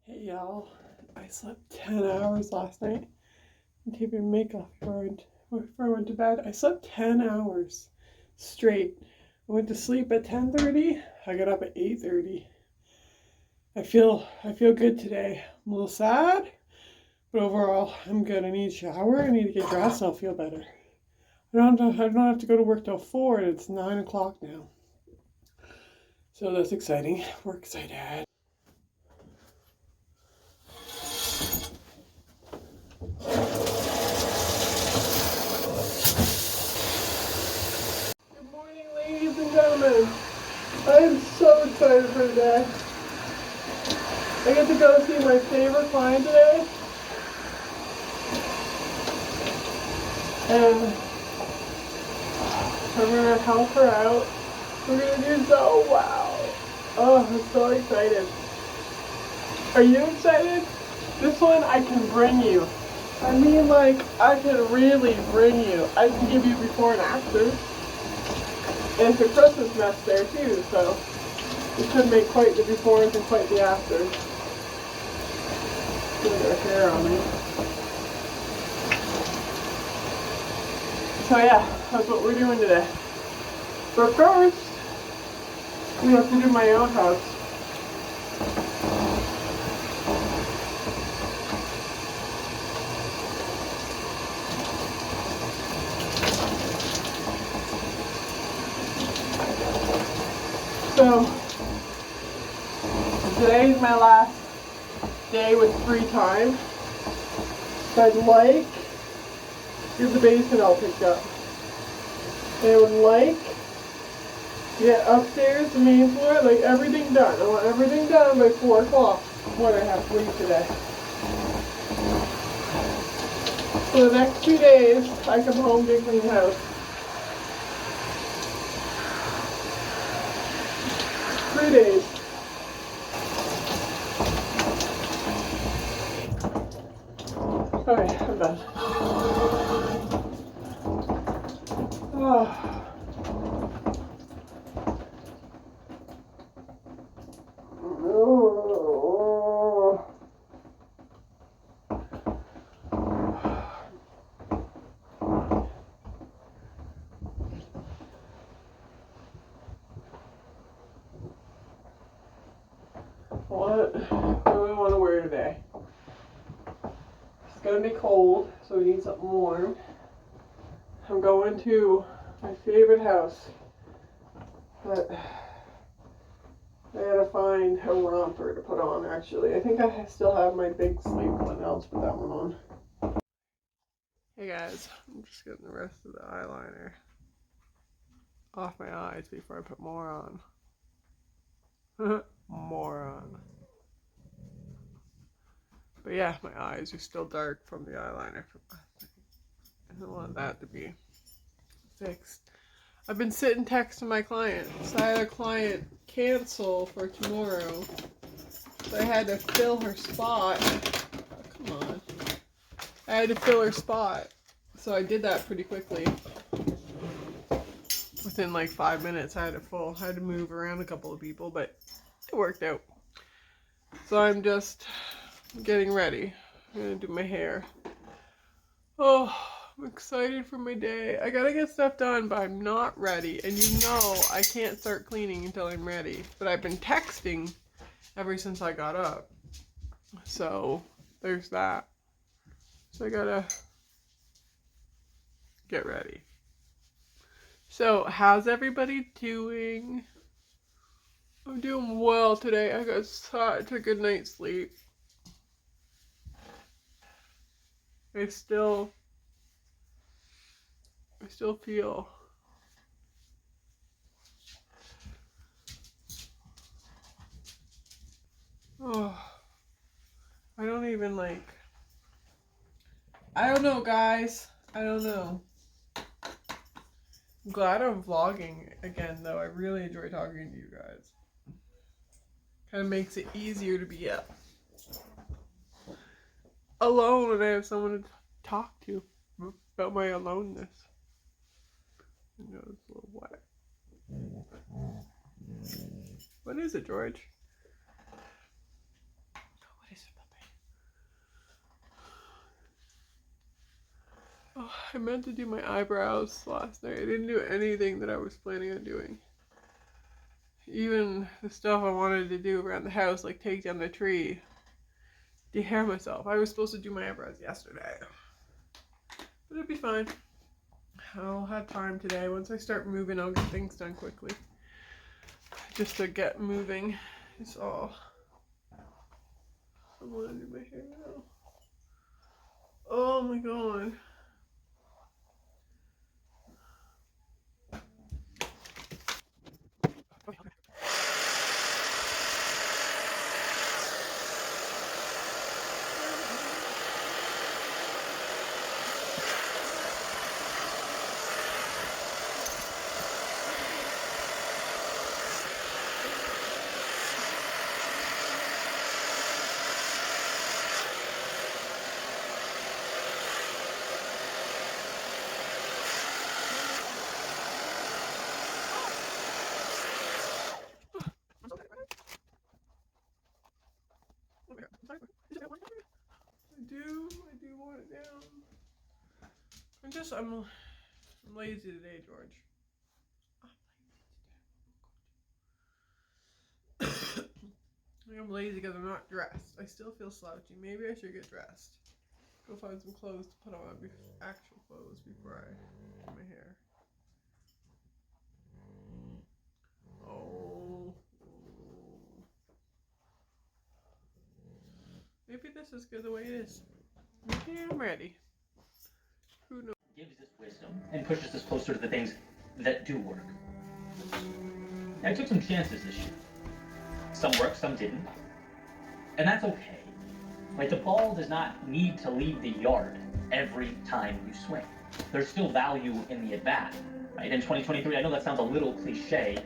Hey y'all, I slept 10 hours last night. I'm taking makeup before I went to bed. I slept 10 hours straight. I went to sleep at 10:30. I got up at 8:30. I feel good today. I'm a little sad, but overall I'm good. I need a shower. I need to get dressed and I'll feel better. I don't have to go to work till 4 and it's 9 o'clock now. So that's exciting. We're excited. Good morning, ladies and gentlemen. I am so excited for today. I get to go see my favorite client today. And I'm going to help her out. We're going to do so well. Oh, I'm so excited. Are you excited? This one I can bring you. I mean, like, I can really bring you. I can give you before and after. And it's a Christmas mess there too, so you could make quite the befores and quite the afters. Look at her hair on me. So yeah, that's what we're doing today. But first, we have to do my own house. So, today is my last day with free time. So I'd like, here's the basement all picked up. And I would like to get upstairs, the main floor, like everything done. I want everything done by 4 o'clock when I have free today. For the next 2 days, I come home to clean the house. 3 days. Okay, I'm done. Oh. What do we want to wear today? It's gonna be cold, so we need something warm. I'm going to my favorite house, but I gotta find a romper to put on. Actually, I think I still have my big sleeve one. I'll just put that one on. Hey guys, I'm just getting the rest of the eyeliner off my eyes before I put more on. More on. But yeah, my eyes are still dark from the eyeliner from last night. I don't want that to be fixed. I've been sitting texting my clients. I had a client cancel for tomorrow, so I had to fill her spot. Oh, come on. I had to fill her spot, so I did that pretty quickly. Within like 5 minutes, I had to move around a couple of people, but it worked out. So I'm just getting ready. I'm gonna do my hair. Oh, I'm excited for my day. I gotta get stuff done, but I'm not ready. And you know I can't start cleaning until I'm ready. But I've been texting ever since I got up. So there's that. So I gotta get ready. So how's everybody doing? I'm doing well today. I got such a good night's sleep. I still feel I don't even like, I don't know guys. I don't know. I'm glad I'm vlogging again though. I really enjoy talking to you guys. Kind of makes it easier to be alone when I have someone to talk to about my aloneness. I know it's a little wet. What is it, George? What is Oh, I meant to do my eyebrows last night. I didn't do anything that I was planning on doing. Even the stuff I wanted to do around the house, like take down the tree, dehair myself. I was supposed to do my eyebrows yesterday. But it'll be fine. I'll have time today. Once I start moving, I'll get things done quickly. Just to get moving is all. I want to do my hair now. Oh my god. I do want it down. I'm lazy today, George. I'm lazy because I'm not dressed. I still feel slouchy. Maybe I should get dressed. Go find some clothes to put on, actual clothes, before I do my hair. Oh. Maybe this is good the way it is. Maybe I'm ready. Who knows? Gives us wisdom and pushes us closer to the things that do work. I took some chances this year. Some worked, some didn't. And that's okay. Like, the ball does not need to leave the yard every time you swing. There's still value in the at-bat, right? In 2023, I know that sounds a little cliche,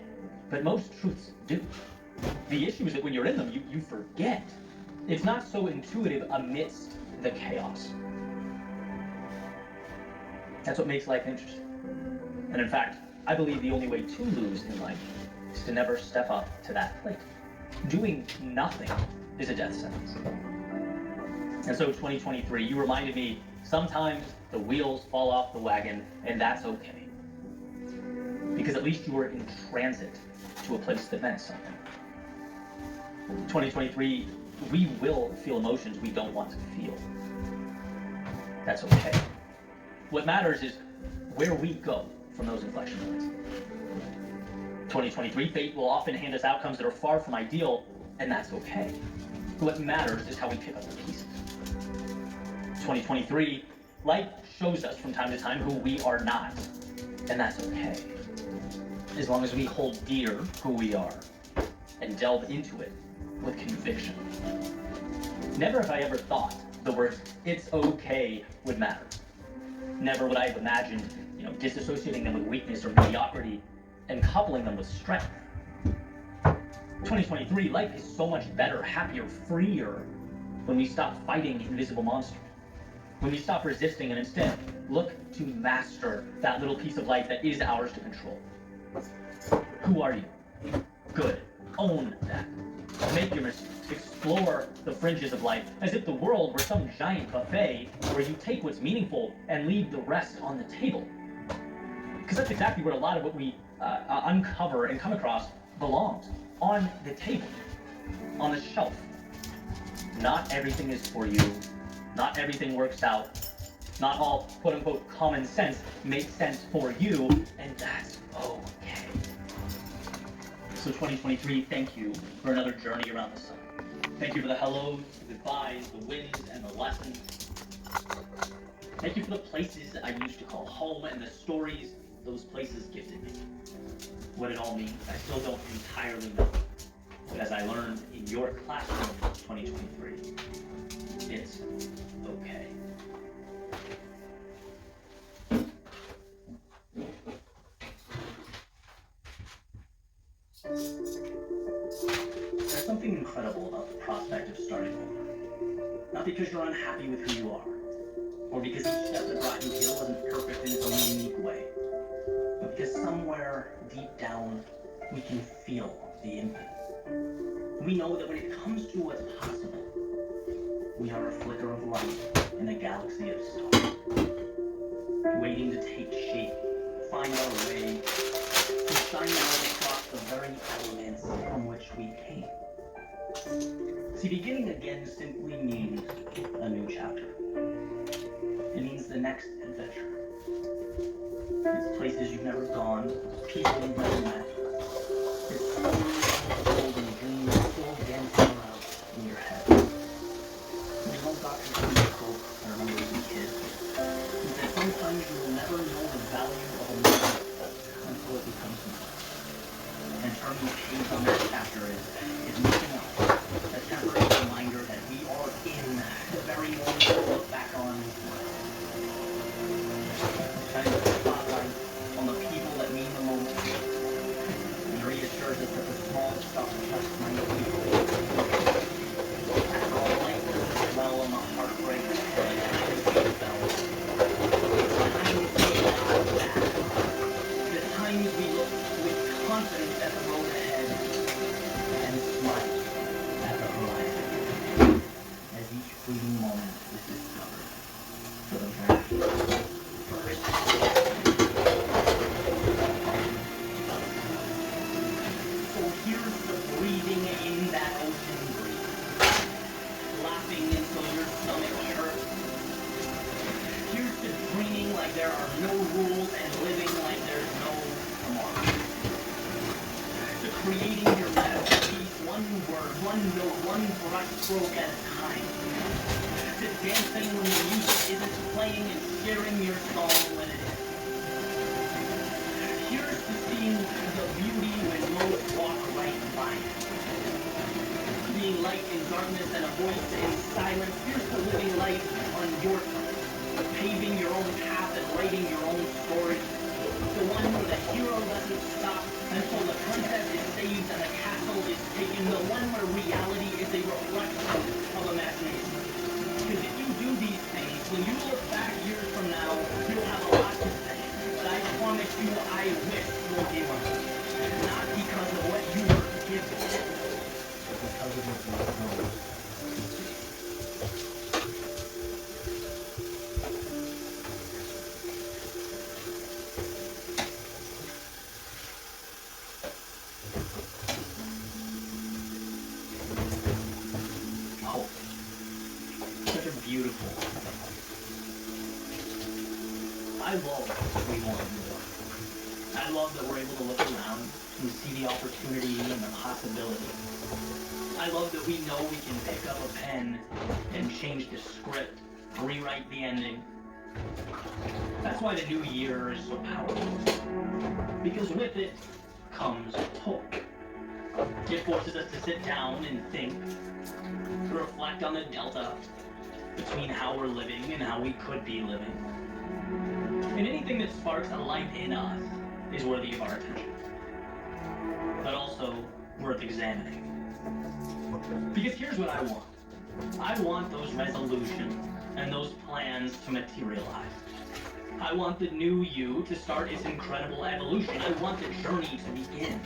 but most truths do. The issue is that when you're in them, you forget. It's not so intuitive amidst the chaos. That's what makes life interesting. And in fact, I believe the only way to lose in life is to never step up to that plate. Doing nothing is a death sentence. And so 2023, you reminded me, sometimes the wheels fall off the wagon, and that's okay. Because at least you were in transit to a place that meant something. 2023, we will feel emotions we don't want to feel. That's okay. What matters is where we go from those inflection points. 2023, fate will often hand us outcomes that are far from ideal, and that's okay. What matters is how we pick up the pieces. 2023, life shows us from time to time who we are not, and that's okay. As long as we hold dear who we are and delve into it with conviction. Never have I ever thought the words "it's okay" would matter. Never would I have imagined, disassociating them with weakness or mediocrity and coupling them with strength. 2023, life is so much better, happier, freer when we stop fighting invisible monsters. When we stop resisting and instead look to master that little piece of life that is ours to control. Who are you? Good. Own that. Make your mistakes. Explore the fringes of life as if the world were some giant buffet where you take what's meaningful and leave the rest on the table. Because that's exactly where a lot of what we uncover and come across belongs. On the table. On the shelf. Not everything is for you. Not everything works out. Not all quote-unquote common sense makes sense for you, and that's okay. So 2023, thank you for another journey around the sun. Thank you for the hellos, the goodbyes, the wins, and the lessons. Thank you for the places I used to call home and the stories those places gifted me. What it all means, I still don't entirely know. But as I learned in your classroom in 2023, it's okay. There's something incredible about the prospect of starting over. Not because you're unhappy with who you are, or because each step that brought you here wasn't perfect in its own unique way, but because somewhere deep down we can feel the infinite. We know that when it comes to what's possible, we are a flicker of light in a galaxy of stars. waiting to take shape, find our way, to shine out across the very elements from which we came. See, beginning again simply means a new chapter. It means the next adventure. It's places you've never gone, people you've never met. It's golden dreams still dancing around in your head. There's one doctor who spoke, I remember as a kid. He said sometimes you will never know the value of a moment until it becomes known. And turning the page on that chapter is nothing else. A temporary reminder that we are in the very moment to look back on and smile. Shining the spotlight on the people that mean the most, and reassures us that the small stuff just might be cool. After all, life doesn't dwell on the heartbreak and the bells. It's time to say God back. The times we look with confidence at the road ahead and smile at the horizon as each fleeting moment is discovered for the very first time. So here's the breathing in that ocean breeze, laughing until your stomach hurts. Here's to dreaming like there are no rules and living like there's no tomorrow. To creating your masterpiece, one word, one note, one brush stroke at a time. To dancing when the music isn't playing and sharing your song when it is. Here's to seeing the beauty when most walk right by it. Being light in darkness and a voice in silence. Here's to living life on your terms. Paving your own path and writing your own story. The one where the hero doesn't stop until the princess is saved and the castle is taken. The one where reality is a reflection of imagination. Because if you do these things, when you look back years from now, you'll have a lot to say. But I promise you, I wish you'll give up. Not because of what you were given, but because of what you were known. Hope. Such a beautiful thing. I love that we want more. I love that we're able to look around and see the opportunity and the possibility. I love that we know we can pick up a pen and change the script, rewrite the ending. That's why the new year is so powerful. Because with it comes hope. It forces us to sit down and think, to reflect on the delta between how we're living and how we could be living. And anything that sparks a light in us is worthy of our attention, but also worth examining. Because here's what I want. I want those resolutions and those plans to materialize. I want the new you to start its incredible evolution. I want the journey to begin.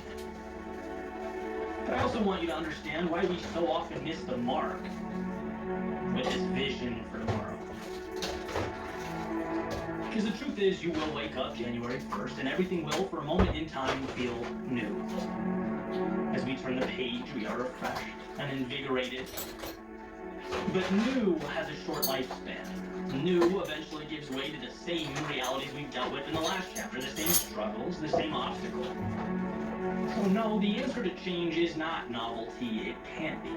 But I also want you to understand why we so often miss the mark with this vision for tomorrow. Because the truth is, you will wake up January 1st, and everything will, for a moment in time, feel new. As we turn the page, we are refreshed and invigorated. But new has a short lifespan. New eventually gives way to the same realities we've dealt with in the last chapter, the same struggles, the same obstacles. So no, the answer to change is not novelty. It can't be.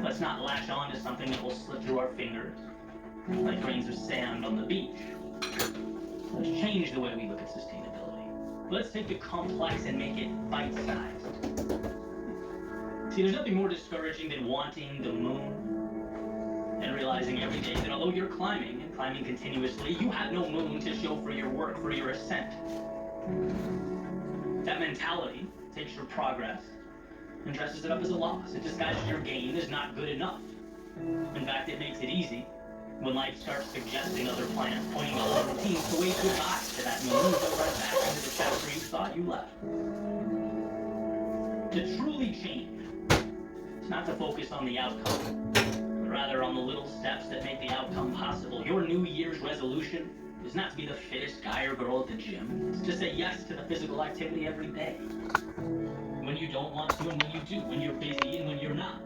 Let's not latch on to something that will slip through our fingers like grains of sand on the beach. Let's change the way we look at sustainability. Let's take the complex and make it bite-sized. See, there's nothing more discouraging than wanting the moon and realizing every day that although you're climbing and climbing continuously, you have no moon to show for your work, for your ascent. That mentality takes your progress and dresses it up as a loss. It disguises your gain as not good enough. In fact, it makes it easy when life starts suggesting other plans, pointing to old routines to wave goodbye to that moon and go right back into the chapter you thought you left. To truly change, it's not to focus on the outcome, but rather on the little steps that make the outcome possible. Your New Year's resolution is not to be the fittest guy or girl at the gym. It's to say yes to the physical activity every day. When you don't want to and when you do, when you're busy and when you're not.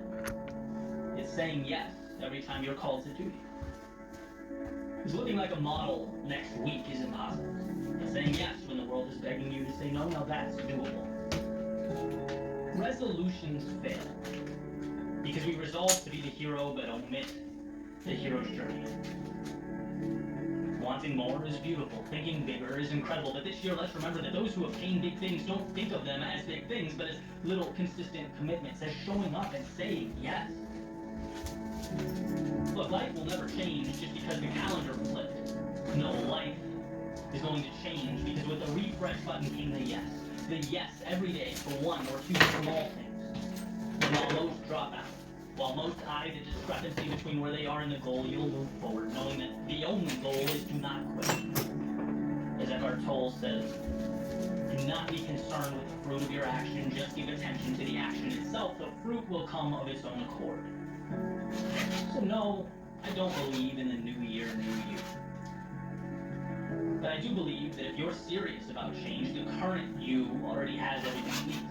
It's saying yes every time you're called to duty. Because looking like a model next week is impossible. But saying yes when the world is begging you to say no, now that's doable. Resolutions fail because we resolve to be the hero but omit the hero's journey. Wanting more is beautiful, thinking bigger is incredible, but this year let's remember that those who obtain big things don't think of them as big things, but as little consistent commitments, as showing up and saying yes. Look, life will never change just because the calendar flipped. No, life is going to change because with the refresh button came the yes. The yes every day for one or two small things. And while most drop out, while most eye the discrepancy between where they are and the goal, you'll move forward, knowing that the only goal is to not quit. As Eckhart Tolle says, do not be concerned with the fruit of your action, just give attention to the action itself. The fruit will come of its own accord. So no, I don't believe in the new year, new you. But I do believe that if you're serious about change, the current you already has everything it needs.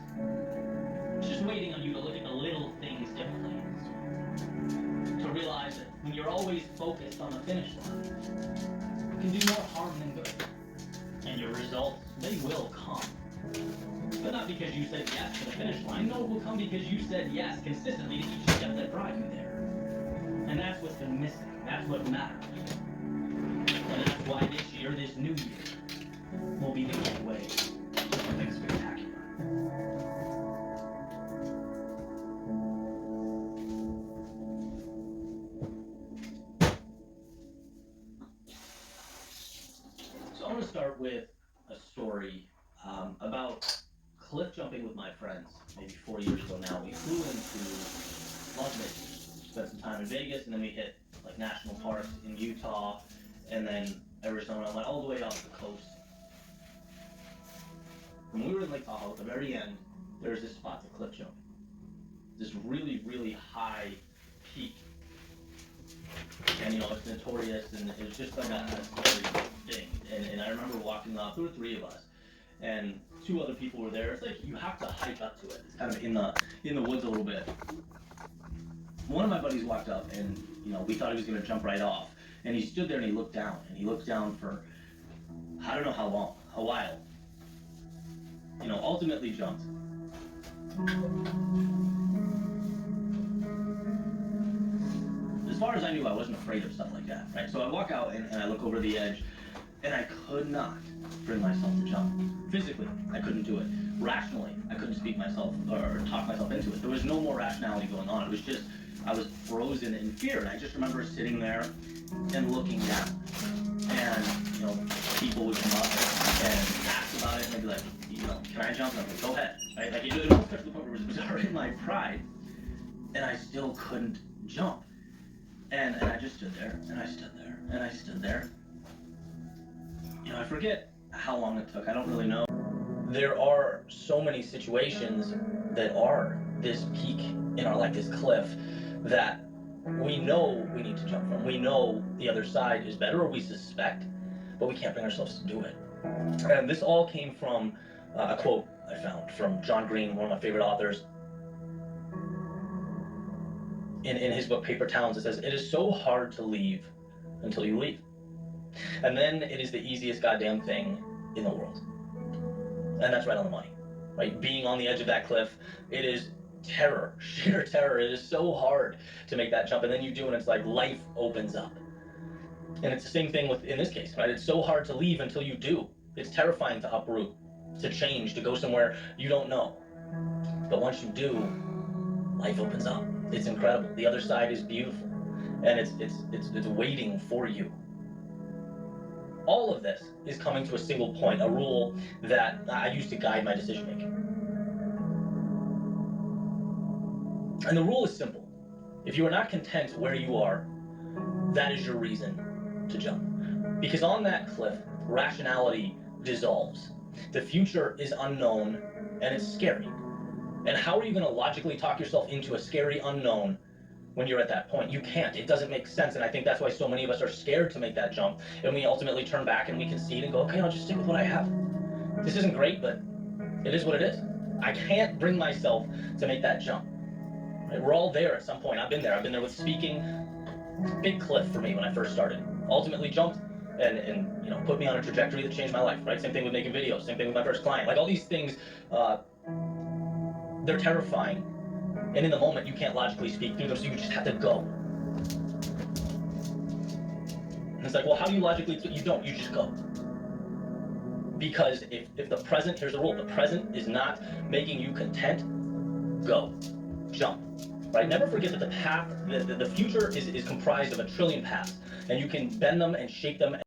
It's just waiting on you to look at the little things differently. To realize that when you're always focused on the finish line, you can do more harm than good. And your results, they will come. But not because you said yes to the finish line. No, it will come because you said yes consistently to each step that brought you there. And that's what's been missing. That's what matters. And that's why this year, this new year, will be the gateway to something spectacular. So I want to start with a story about cliff jumping with my friends. Maybe 4 years ago now, we flew into Las Vegas, spent some time in Vegas, and then we hit like national parks in Utah, and then Arizona, went all the way off the coast. When we were in Lake Tahoe, at the very end, there was this spot to cliff jump. This really, really high peak. And you know, it's notorious, and it was just like a scary thing. And I remember walking up, there were 3 of us, and 2 other people were there. It's like you have to hike up to it. It's kind of in the woods a little bit. One of my buddies walked up, and you know, we thought he was going to jump right off. And he stood there and he looked down, and he looked down for I don't know how long, a while. You know, ultimately jumped. As far as I knew, I wasn't afraid of stuff like that, right? So I walk out and I look over the edge, and I could not bring myself to jump. Physically, I couldn't do it. Rationally, I couldn't speak myself or talk myself into it. There was no more rationality going on. It was just, I was frozen in fear. And I just remember sitting there and looking down. And, you know, people would come up and ask about it, and they'd be like, you know, can I jump? And I'm like, go ahead. Right? Like, it almost got to the point where it was already my pride, and I still couldn't jump. And I just stood there, and I stood there, and I stood there. You know, I forget how long it took. I don't really know. There are so many situations that are this peak in our life, this cliff, that we know we need to jump from. We know the other side is better, or we suspect, but we can't bring ourselves to do it. And this all came from a quote I found from John Green, one of my favorite authors. In his book, Paper Towns, it says, "It is so hard to leave until you leave. And then it is the easiest goddamn thing in the world." And that's right on the money, right? Being on the edge of that cliff, it is terror, sheer terror. It is so hard to make that jump. And then you do, and it's like life opens up. And it's the same thing with, in this case, right? It's so hard to leave until you do. It's terrifying to uproot, to change, to go somewhere you don't know. But once you do, life opens up. It's incredible. The other side is beautiful, and it's waiting for you. All of this is coming to a single point, a rule that I use to guide my decision making. And the rule is simple. If you are not content where you are, that is your reason to jump. Because on that cliff, rationality dissolves. The future is unknown, and it's scary. And how are you going to logically talk yourself into a scary unknown when you're at that point. You can't. It doesn't make sense. And I think that's why so many of us are scared to make that jump. And we ultimately turn back and we concede and go, okay, I'll just stick with what I have. This isn't great, but it is what it is. I can't bring myself to make that jump. Right? We're all there at some point. I've been there. I've been there with speaking. Big cliff for me when I first started. Ultimately jumped and put me on a trajectory that changed my life. Right? Same thing with making videos. Same thing with my first client. Like all these things, they're terrifying. And in the moment, you can't logically speak through them, so you just have to go. And it's like, well, how do you logically? You don't. You just go. Because if the present, here's the rule: the present is not making you content. Go, jump. Right? Never forget that the path, the future is comprised of a trillion paths, and you can bend them and shape them.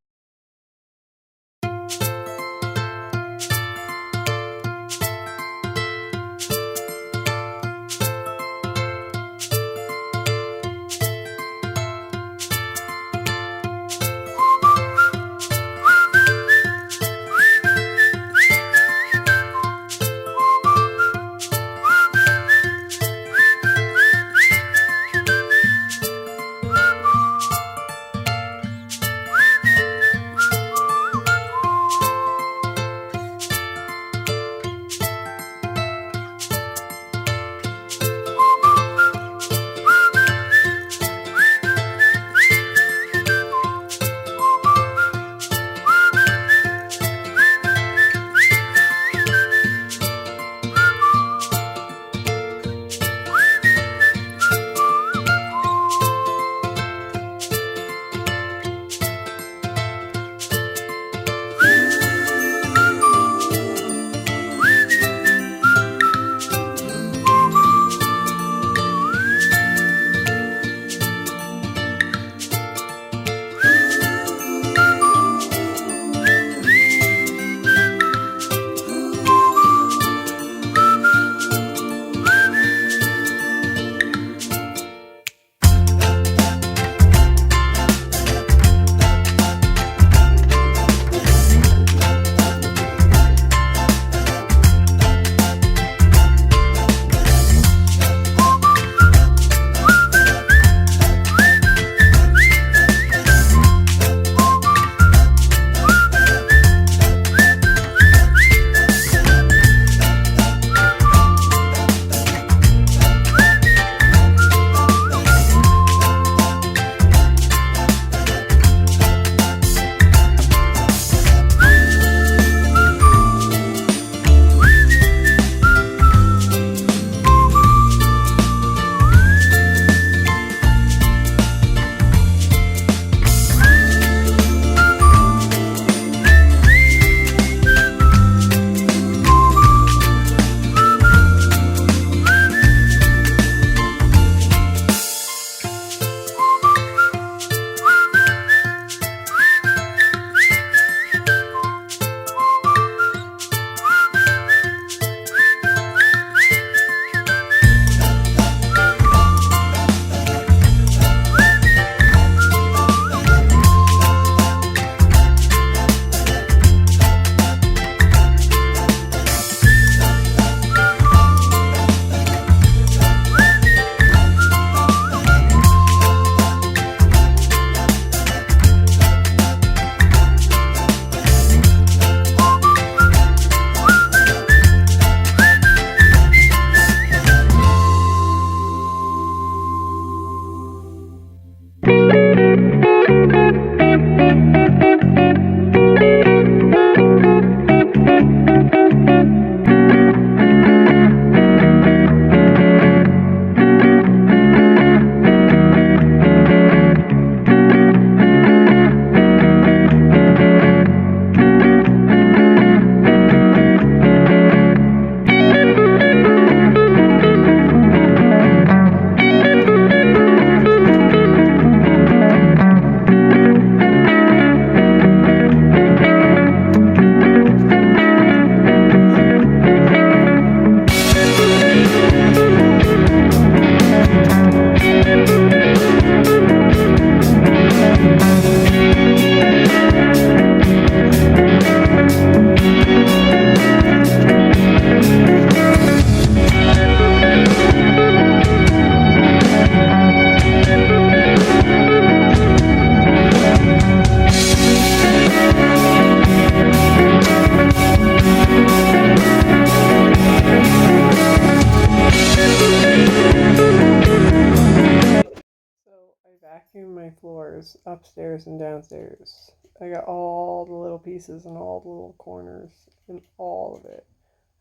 vacuumed my floors upstairs and downstairs. I got all the little pieces and all the little corners and all of it.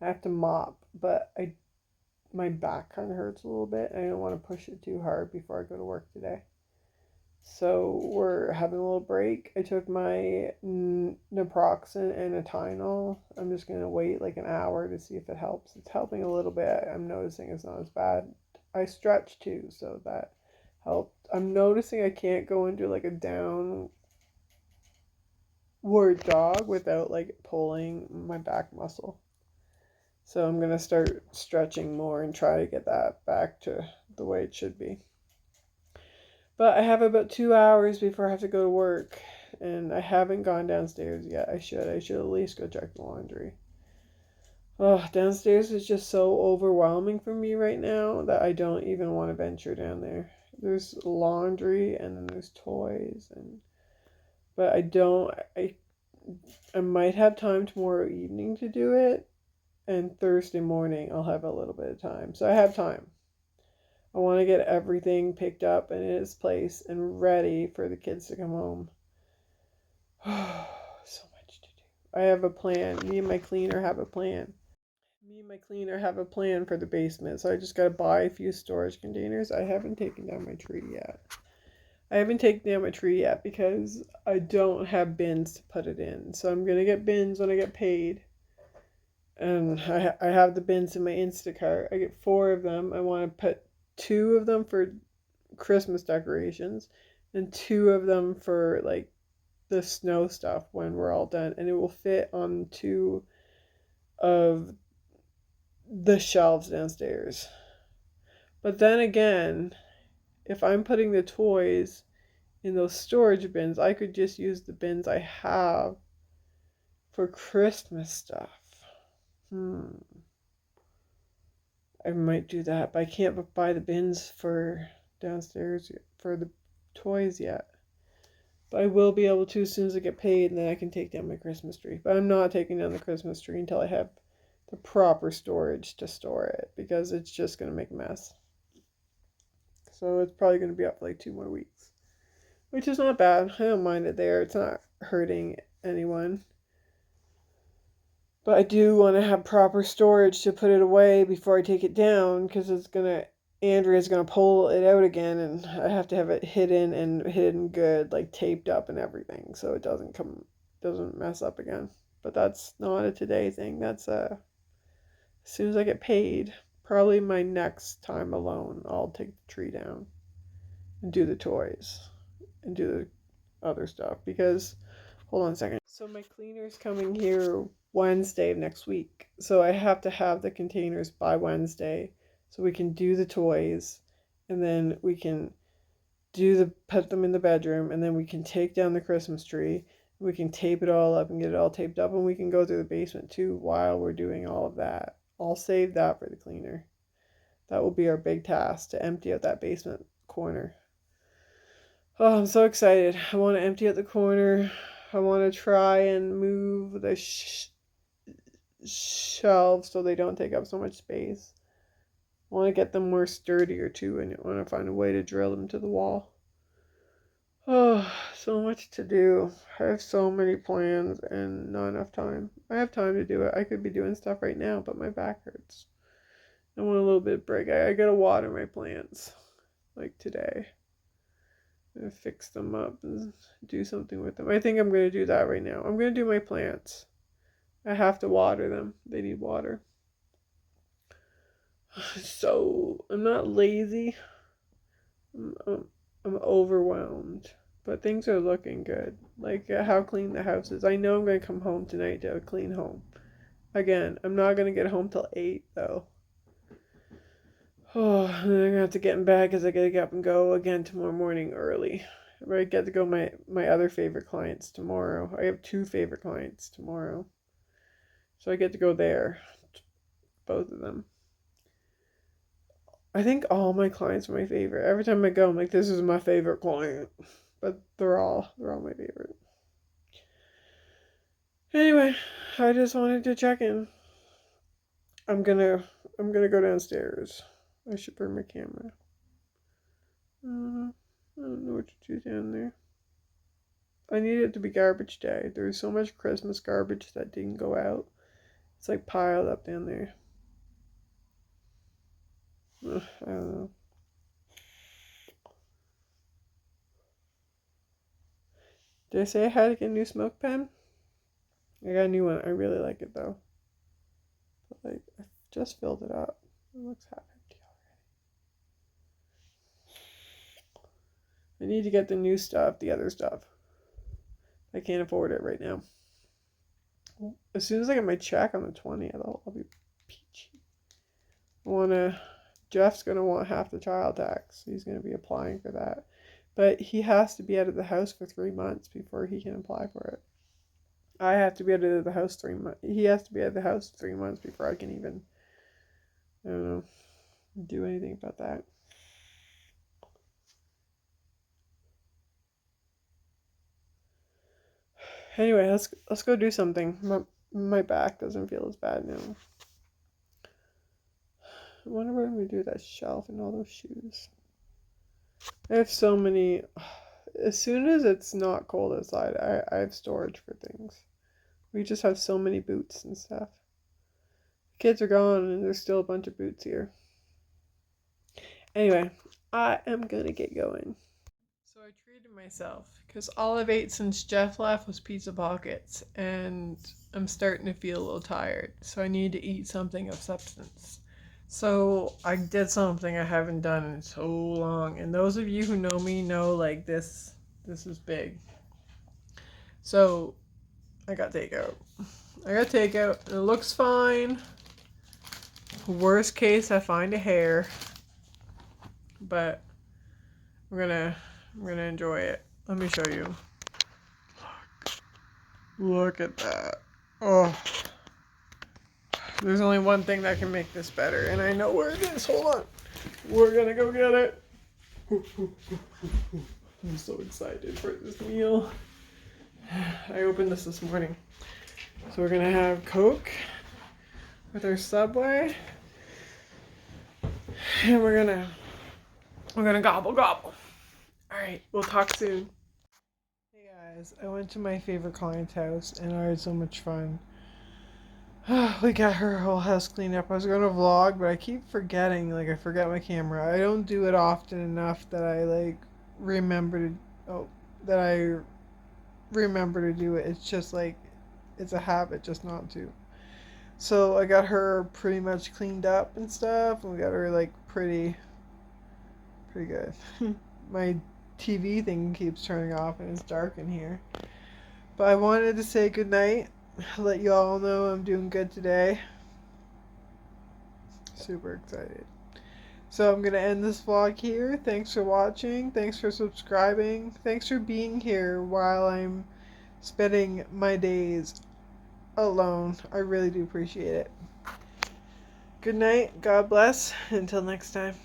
I have to mop, but my back kind of hurts a little bit. I don't want to push it too hard before I go to work today. So we're having a little break. I took my naproxen and a Tylenol. I'm just going to wait like an hour to see if it helps. It's helping a little bit. I'm noticing it's not as bad. I stretch too, so that helped. I'm noticing I can't go into like a downward dog without like pulling my back muscle. So I'm going to start stretching more and try to get that back to the way it should be. But I have about 2 hours before I have to go to work, and I haven't gone downstairs yet. I should at least go check the laundry. Oh, downstairs is just so overwhelming for me right now that I don't even want to venture down there. There's laundry and then there's toys, but I might have time tomorrow evening to do it, and Thursday morning I'll have a little bit of time. So I have time. I want to get everything picked up and in its place and ready for the kids to come home. So much to do. I have a plan. Me and my cleaner have a plan. For the basement. So I just got to buy a few storage containers. I haven't taken down my tree yet. Because I don't have bins to put it in. So I'm going to get bins when I get paid. And I have the bins in my Instacart. I get 4 of them. I want to put 2 of them for Christmas decorations and 2 of them for like the snow stuff when we're all done. And it will fit on 2 of the shelves downstairs. But then again, if I'm putting the toys in those storage bins, I could just use the bins I have for Christmas stuff. I might do that, but I can't buy the bins for downstairs for the toys yet. But I will be able to as soon as I get paid, and then I can take down my Christmas tree. But I'm not taking down the Christmas tree until I have the proper storage to store it, because it's just going to make a mess. So it's probably going to be up for like 2 more weeks, which is not bad. I don't mind it there. It's not hurting anyone. But I do want to have proper storage to put it away before I take it down, because Andrea's going to pull it out again, and I have to have it hidden good, like taped up and everything, so it doesn't mess up again. But that's not a today thing. That's as soon as I get paid, probably my next time alone, I'll take the tree down and do the toys and do the other stuff, because hold on a second. So my cleaner's coming here Wednesday of next week. So I have to have the containers by Wednesday so we can do the toys, and then we can put them in the bedroom, and then we can take down the Christmas tree. We can tape it all up and get it all taped up, and we can go through the basement too while we're doing all of that. I'll save that for the cleaner. That will be our big task, to empty out that basement corner. Oh, I'm so excited. I want to empty out the corner. I want to try and move the shelves so they don't take up so much space. I want to get them more sturdier too, and I want to find a way to drill them to the wall. Oh, so much to do. I have so many plans and not enough time. I have time to do it. I could be doing stuff right now, but my back hurts. I want a little bit of break. I gotta water my plants, like today. I'm gonna fix them up and do something with them. I think I'm gonna do that right now. I'm gonna do my plants. I have to water them. They need water. So I'm not lazy. I'm overwhelmed, but things are looking good. Like how clean the house is. I know I'm gonna come home tonight to a clean home. Again, I'm not gonna get home till 8 though. Oh, and then I'm gonna have to get in bed because I gotta get up and go again tomorrow morning early. I get to go my other favorite clients tomorrow. I have 2 favorite clients tomorrow, so I get to go there, both of them. I think all my clients are my favorite. Every time I go, I'm like, this is my favorite client. But they're all my favorite. Anyway, I just wanted to check in. I'm gonna go downstairs. I should bring my camera. I don't know what to do down there. I need it to be garbage day. There's so much Christmas garbage that didn't go out. It's like piled up down there. Ugh, I don't know. Did I say I had to get a new smoke pen? I got a new one. I really like it though. But like, I just filled it up. It looks half empty already. I need to get the new stuff, the other stuff. I can't afford it right now. As soon as I get my check on the 20th, I'll be peachy. Jeff's going to want half the child tax. He's going to be applying for that. But he has to be out of the house for 3 months before he can apply for it. I have to be out of the house 3 months. He has to be out of the house 3 months before I can even, I don't know, do anything about that. Anyway, let's go do something. My back doesn't feel as bad now. I wonder what I'm going to do with that shelf and all those shoes. I have so many. As soon as it's not cold outside, I have storage for things. We just have so many boots and stuff. The kids are gone and there's still a bunch of boots here. Anyway, I am going to get going. So I treated myself because all I've ate since Jeff left was pizza pockets and I'm starting to feel a little tired. So I need to eat something of substance. So I did something I haven't done in so long. And those of you who know me know like this is big. So I got takeout. And it looks fine. Worst case, I find a hair. But we're gonna enjoy it. Let me show you. Look at that. Oh. There's only one thing that can make this better, and I know where it is. Hold on. We're gonna go get it. I'm so excited for this meal. I opened this morning. So we're gonna have Coke with our Subway. And we're gonna gobble gobble. Alright, we'll talk soon. Hey guys, I went to my favorite client's house and I had so much fun. We got her whole house cleaned up. I was going to vlog, but I keep forgetting. Like, I forget my camera. I don't do it often enough that I, like, remember to do it. It's just, like, it's a habit just not to. So, I got her pretty much cleaned up and stuff. And we got her, like, pretty good. My TV thing keeps turning off and it's dark in here. But I wanted to say goodnight. Let you all know I'm doing good today. Super excited. So I'm going to end this vlog here. Thanks for watching. Thanks for subscribing. Thanks for being here while I'm spending my days alone. I really do appreciate it. Good night. God bless. Until next time.